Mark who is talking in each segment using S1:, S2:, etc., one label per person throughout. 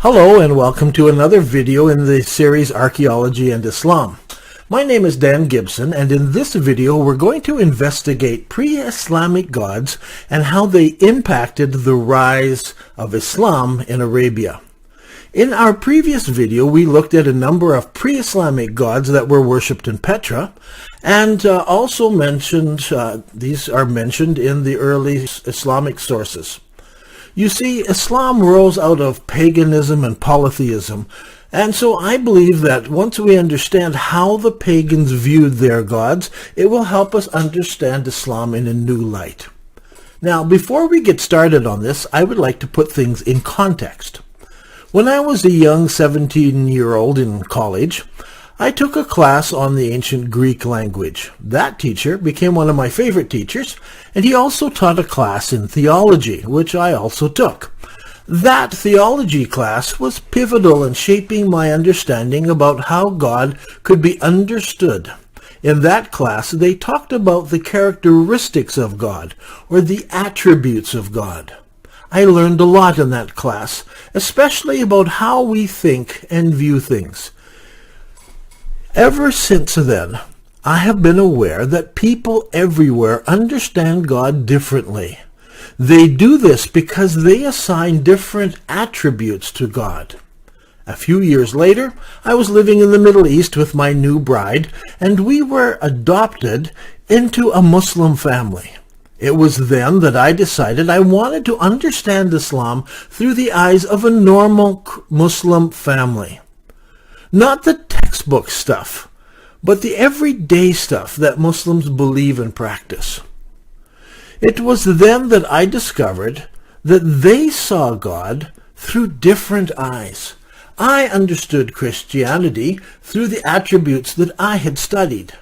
S1: Hello and welcome to another video in the series Archaeology and Islam. My name is Dan Gibson, and in this video we're going to investigate pre-Islamic gods and how they impacted the rise of Islam in Arabia. In our previous video we looked at a number of pre-Islamic gods that were worshipped in Petra, and also mentioned these are mentioned in the early Islamic sources. You see, Islam rose out of paganism and polytheism, and so I believe that once we understand how the pagans viewed their gods, it will help us understand Islam in a new light. Now, before we get started on this, I would like to put things in context. When I was a young 17-year-old in college, I took a class on the ancient Greek language. That teacher became one of my favorite teachers, and he also taught a class in theology, which I also took. That theology class was pivotal in shaping my understanding about how God could be understood. In that class, they talked about the characteristics of God, or the attributes of God. I learned a lot in that class, especially about how we think and view things. Ever since then, I have been aware that people everywhere understand God differently. They do this because they assign different attributes to God. A few years later, I was living in the Middle East with my new bride, and we were adopted into a Muslim family. It was then that I decided I wanted to understand Islam through the eyes of a normal Muslim family. Not the textbook stuff, but the everyday stuff that Muslims believe and practice. It was then that I discovered that they saw God through different eyes. I understood Christianity through the attributes that I had studied,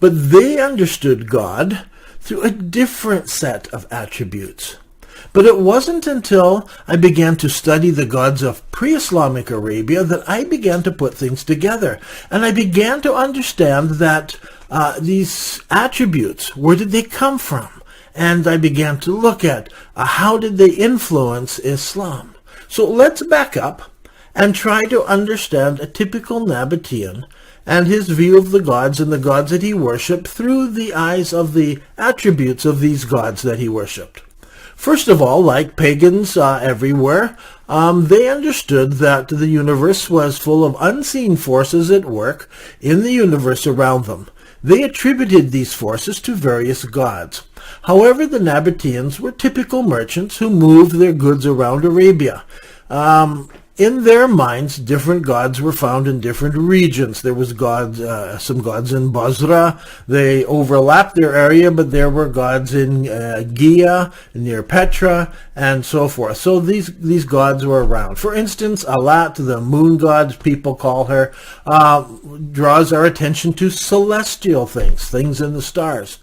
S1: but they understood God through a different set of attributes. But it wasn't until I began to study the gods of pre-Islamic Arabia that I began to put things together. And I began to understand that these attributes, where did they come from? And I began to look at how did they influence Islam. So let's back up and try to understand a typical Nabatean and his view of the gods and the gods that he worshipped through the eyes of the attributes of these gods that he worshipped. First of all, like pagans everywhere, they understood that the universe was full of unseen forces at work in the universe around them. They attributed these forces to various gods. However, the Nabateans were typical merchants who moved their goods around Arabia. In their minds, different gods were found in different regions. There was some gods in Basra. They overlapped their area, but there were gods in Gia, near Petra, and so forth. So these gods were around. For instance, Alat, the moon god, people call her, draws our attention to celestial things in the stars.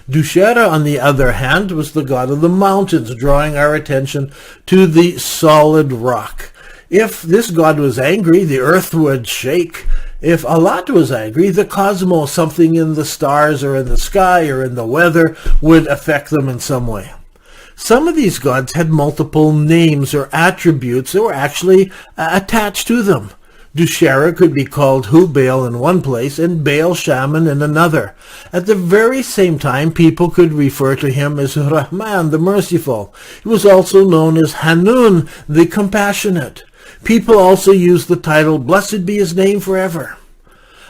S1: Dushera, on the other hand, was the god of the mountains, drawing our attention to the solid rock. If this god was angry, the earth would shake. If Alat was angry, the cosmos, something in the stars or in the sky or in the weather, would affect them in some way. Some of these gods had multiple names or attributes that were actually attached to them. Dushera could be called Hubal in one place and Baal Shaman in another. At the very same time, people could refer to him as Rahman, the merciful. He was also known as Hanun, the compassionate. People also used the title, Blessed be his name forever.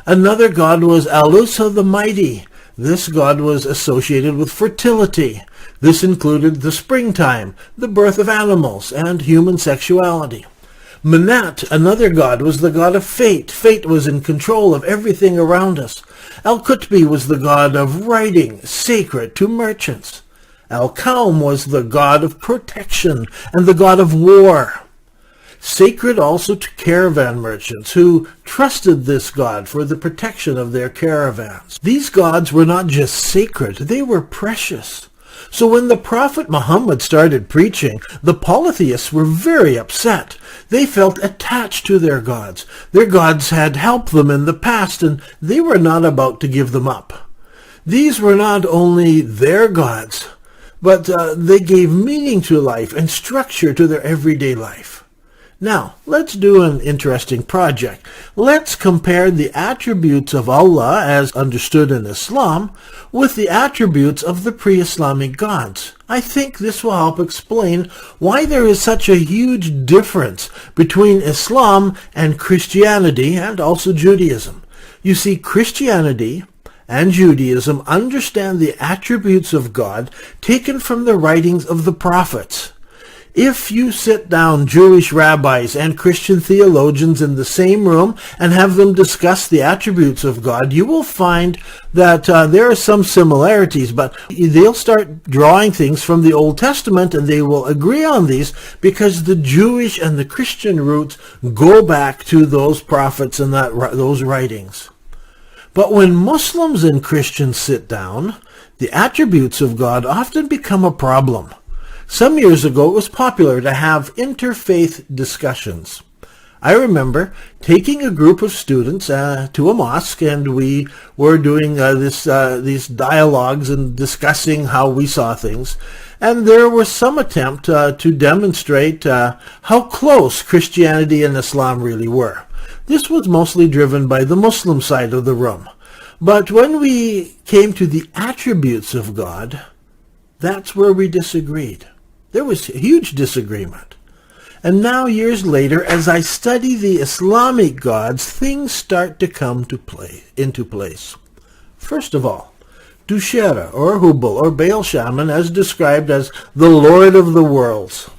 S1: Another god was Alusa the mighty. This god was associated with fertility. This included the springtime, the birth of animals, and human sexuality. Manat, another god, was the god of fate. Fate was in control of everything around us. Al-Qutbi was the god of writing, sacred to merchants. Al-Kaum was the god of protection and the god of war. Sacred also to caravan merchants who trusted this god for the protection of their caravans. These gods were not just sacred, they were precious. So when the Prophet Muhammad started preaching, the polytheists were very upset. They felt attached to their gods. Their gods had helped them in the past, and they were not about to give them up. These were not only their gods, but they gave meaning to life and structure to their everyday life. Now, let's do an interesting project. Let's compare the attributes of Allah as understood in Islam with the attributes of the pre-Islamic gods. I think this will help explain why there is such a huge difference between Islam and Christianity and also Judaism. You see, Christianity and Judaism understand the attributes of God taken from the writings of the prophets. If you sit down Jewish rabbis and Christian theologians in the same room and have them discuss the attributes of God, you will find that there are some similarities, but they'll start drawing things from the Old Testament and they will agree on these because the Jewish and the Christian roots go back to those prophets and those writings. But when Muslims and Christians sit down, the attributes of God often become a problem. Some years ago, it was popular to have interfaith discussions. I remember taking a group of students to a mosque, and we were doing these dialogues and discussing how we saw things. And there was some attempt to demonstrate how close Christianity and Islam really were. This was mostly driven by the Muslim side of the room. But when we came to the attributes of God, that's where we disagreed. There was a huge disagreement. And now, years later, as I study the Islamic gods, things start to come into place. First of all, Dushera, or Hubal, or Baal Shaman, as described as the Lord of the worlds.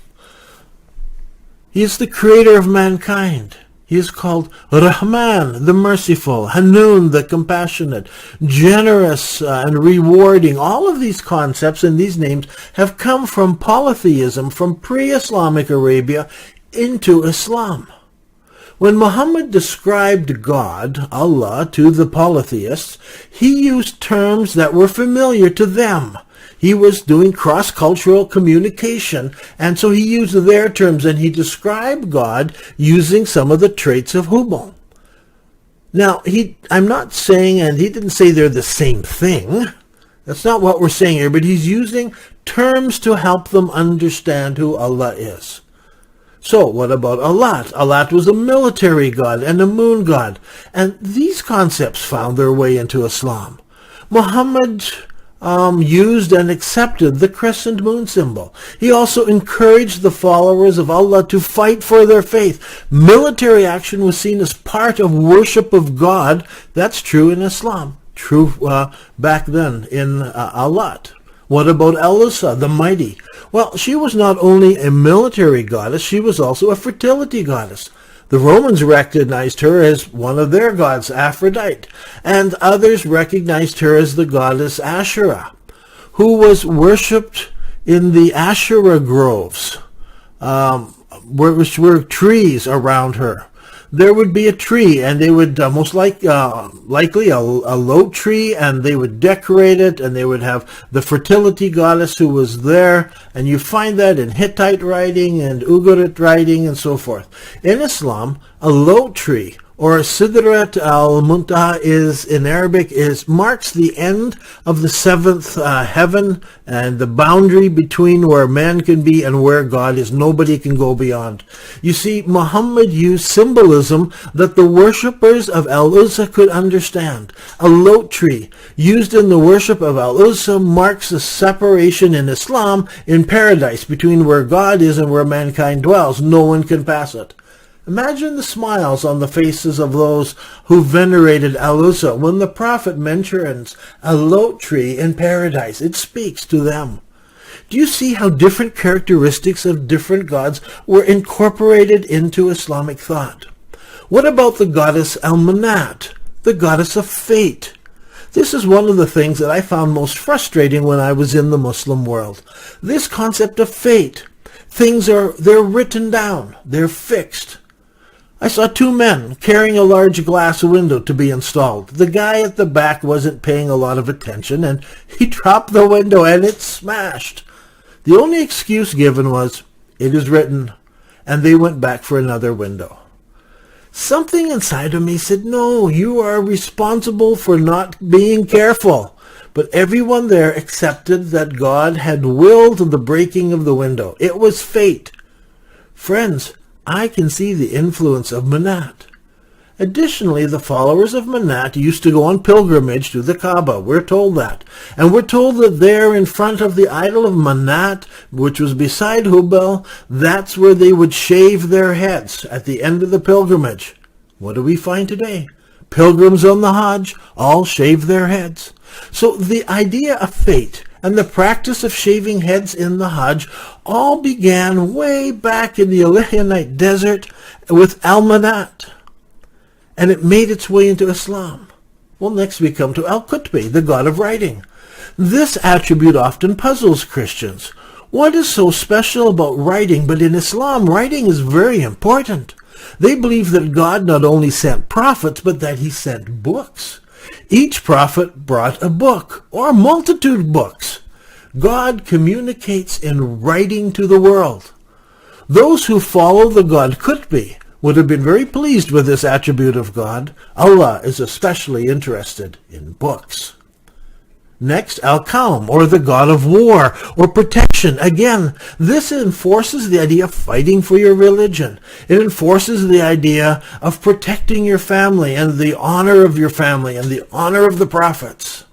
S1: He is the creator of mankind. He is called Rahman, the merciful, Hanun, the compassionate, generous and rewarding. All of these concepts and these names have come from polytheism, from pre-Islamic Arabia into Islam. When Muhammad described God, Allah, to the polytheists, he used terms that were familiar to them. He was doing cross-cultural communication, and so he used their terms, and he described God using some of the traits of Hubal. Now, I'm not saying, and he didn't say they're the same thing. That's not what we're saying here, but he's using terms to help them understand who Allah is. So, what about Allat? Allat was a military god and a moon god, and these concepts found their way into Islam. Muhammad used and accepted the crescent moon symbol. He also encouraged the followers of Allah to fight for their faith. Military action was seen as part of worship of God. That's true in Islam. True back then in Allat. What about Elusa, the mighty? Well, she was not only a military goddess, she was also a fertility goddess. The Romans recognized her as one of their gods, Aphrodite, and others recognized her as the goddess Asherah, who was worshipped in the Asherah groves, which were trees around her. There would be a tree, and they would most likely a lote tree, and they would decorate it, and they would have the fertility goddess who was there, and you find that in Hittite writing and Ugarit writing and so forth. In Islam, a lote tree, or Sidrat al-Muntaha in Arabic marks the end of the seventh heaven and the boundary between where man can be and where God is. Nobody can go beyond. You see, Muhammad used symbolism that the worshippers of Al-Uzza could understand. A lote tree used in the worship of Al-Uzza marks a separation in Islam in paradise between where God is and where mankind dwells. No one can pass it. Imagine the smiles on the faces of those who venerated Al-Uzza when the Prophet mentions a lote tree in paradise. It speaks to them. Do you see how different characteristics of different gods were incorporated into Islamic thought? What about the goddess Al-Manat, the goddess of fate? This is one of the things that I found most frustrating when I was in the Muslim world. This concept of fate. They're written down. They're fixed. I saw two men carrying a large glass window to be installed. The guy at the back wasn't paying a lot of attention, and he dropped the window and it smashed. The only excuse given was, "It is written," and they went back for another window. Something inside of me said, "No, you are responsible for not being careful." But everyone there accepted that God had willed the breaking of the window. It was fate. Friends, I can see the influence of Manat. Additionally, the followers of Manat used to go on pilgrimage to the Kaaba. We're told that. And we're told that there in front of the idol of Manat, which was beside Hubal, that's where they would shave their heads at the end of the pilgrimage. What do we find today? Pilgrims on the Hajj all shave their heads. So the idea of fate and the practice of shaving heads in the Hajj all began way back in the Alehanite desert with Al-Manat. And it made its way into Islam. Well, next we come to Al-Qutbi, the god of writing. This attribute often puzzles Christians. What is so special about writing? But in Islam, writing is very important. They believe that God not only sent prophets, but that he sent books. Each prophet brought a book, or a multitude of books. God communicates in writing to the world. Those who follow the god Qutbi would have been very pleased with this attribute of God. Allah is especially interested in books. Next, Al-Qawm, or the god of war, or protection. Again, this enforces the idea of fighting for your religion. It enforces the idea of protecting your family and the honor of your family and the honor of the prophets.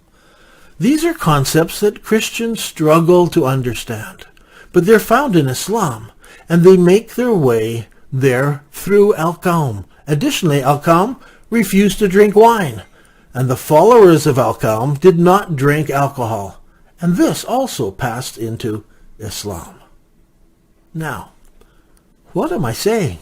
S1: These are concepts that Christians struggle to understand, but they're found in Islam, and they make their way there through Al-Qawm. Additionally, Al-Qawm refused to drink wine, and the followers of Al-Qawm did not drink alcohol, and this also passed into Islam. Now, what am I saying?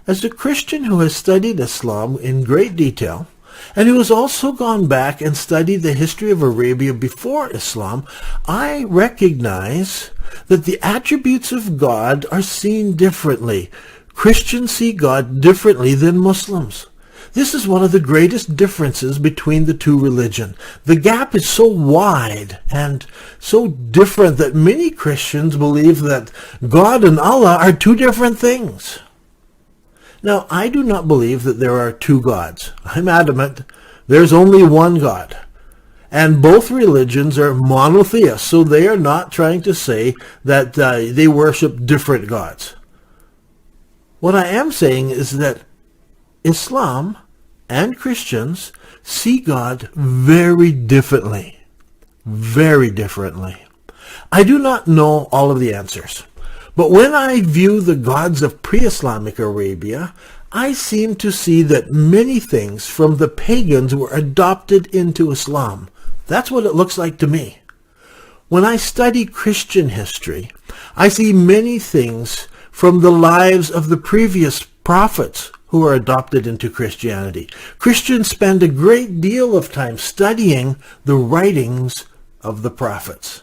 S1: As a Christian who has studied Islam in great detail, and who has also gone back and studied the history of Arabia before Islam, I recognize that the attributes of God are seen differently. Christians see God differently than Muslims. This is one of the greatest differences between the two religions. The gap is so wide and so different that many Christians believe that God and Allah are two different things. Now, I do not believe that there are two gods. I'm adamant there's only one God. And both religions are monotheists, so they are not trying to say that they worship different gods. What I am saying is that Islam and Christians see God very differently. Very differently. I do not know all of the answers. But when I view the gods of pre-Islamic Arabia, I seem to see that many things from the pagans were adopted into Islam. That's what it looks like to me. When I study Christian history, I see many things from the lives of the previous prophets who are adopted into Christianity. Christians spend a great deal of time studying the writings of the prophets.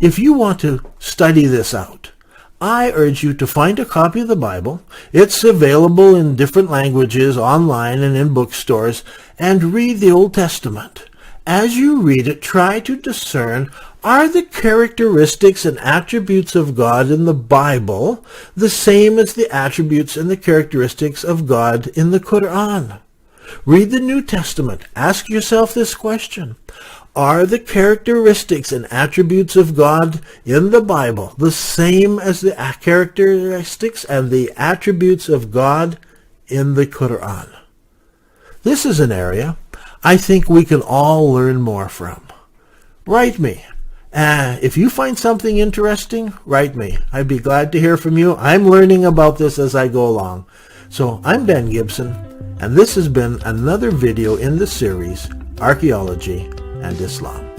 S1: If you want to study this out, I urge you to find a copy of the Bible. It's available in different languages, online and in bookstores, and read the Old Testament. As you read it, try to discern, are the characteristics and attributes of God in the Bible the same as the attributes and the characteristics of God in the Quran? Read the New Testament. Ask yourself this question. Are the characteristics and attributes of God in the Bible the same as the characteristics and the attributes of God in the Quran? This is an area I think we can all learn more from. Write me. If you find something interesting, write me. I'd be glad to hear from you. I'm learning about this as I go along. So I'm Dan Gibson, and this has been another video in the series, Archaeology and Islam.